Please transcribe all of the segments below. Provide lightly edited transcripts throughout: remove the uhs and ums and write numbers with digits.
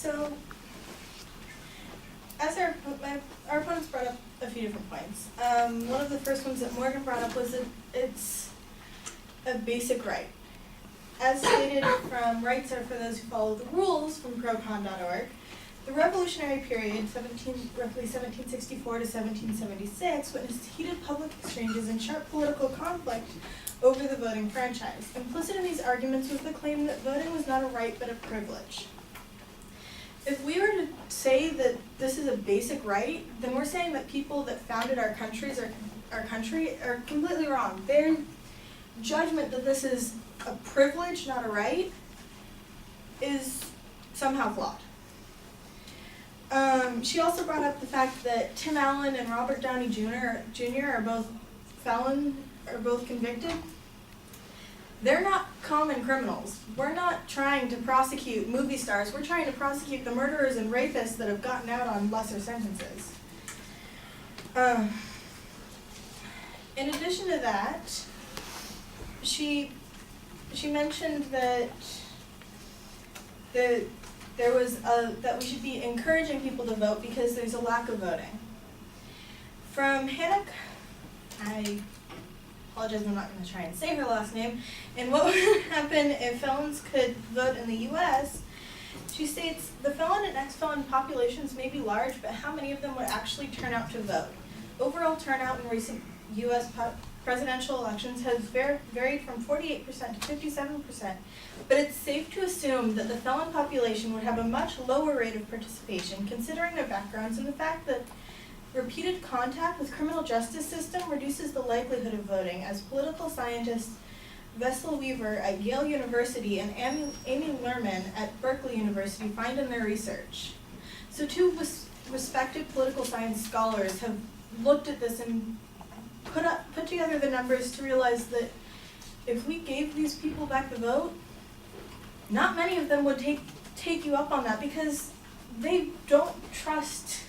So, as our opponents brought up a few different points. One of the first ones that Morgan brought up was that it's a basic right. As stated from Rights Are for Those Who Follow the Rules from procon.org, the revolutionary period, roughly 1764 to 1776, witnessed heated public exchanges and sharp political conflict over the voting franchise. Implicit in these arguments was the claim that voting was not a right but a privilege. If we were to say that this is a basic right, then we're saying that people that founded our country are completely wrong. Their judgment that this is a privilege, not a right, is somehow flawed. She also brought up the fact that Tim Allen and Robert Downey Jr. are both convicted. They're not common criminals. We're not trying to prosecute movie stars. We're trying to prosecute the murderers and rapists that have gotten out on lesser sentences. In addition to that, she mentioned that that we should be encouraging people to vote because there's a lack of voting. From Hannah, I apologize, I'm not going to try and say her last name, and what would happen if felons could vote in the U.S., she states, the felon and ex-felon populations may be large, but how many of them would actually turn out to vote? Overall turnout in recent U.S. presidential elections has varied from 48% to 57%, but it's safe to assume that the felon population would have a much lower rate of participation, considering their backgrounds and the fact that repeated contact with criminal justice system reduces the likelihood of voting, as political scientists Vessel Weaver at Yale University and Amy Lerman at Berkeley University find in their research. So two respected political science scholars have looked at this and put together the numbers to realize that if we gave these people back the vote, not many of them would take you up on that because they don't trust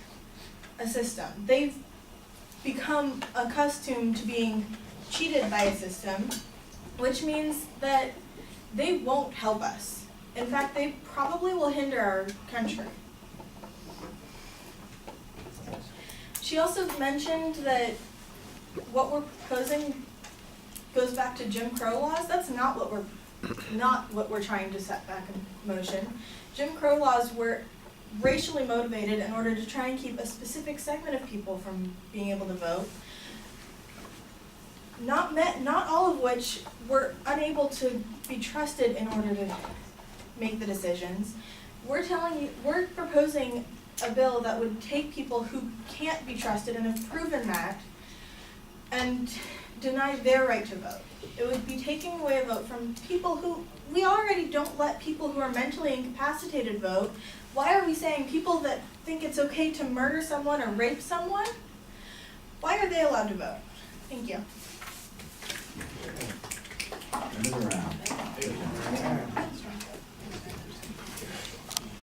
a system. They've become accustomed to being cheated by a system, which means that they won't help us. In fact, they probably will hinder our country. She also mentioned that what we're proposing goes back to Jim Crow laws. That's not what we're trying to set back in motion. Jim Crow laws were racially motivated in order to try and keep a specific segment of people from being able to vote. Not all of which were unable to be trusted in order to make the decisions. We're proposing a bill that would take people who can't be trusted and have proven that and deny their right to vote. It would be taking away a vote from people who, we already don't let people who are mentally incapacitated vote. Why are we saying people that think it's okay to murder someone or rape someone, why are they allowed to vote? Thank you.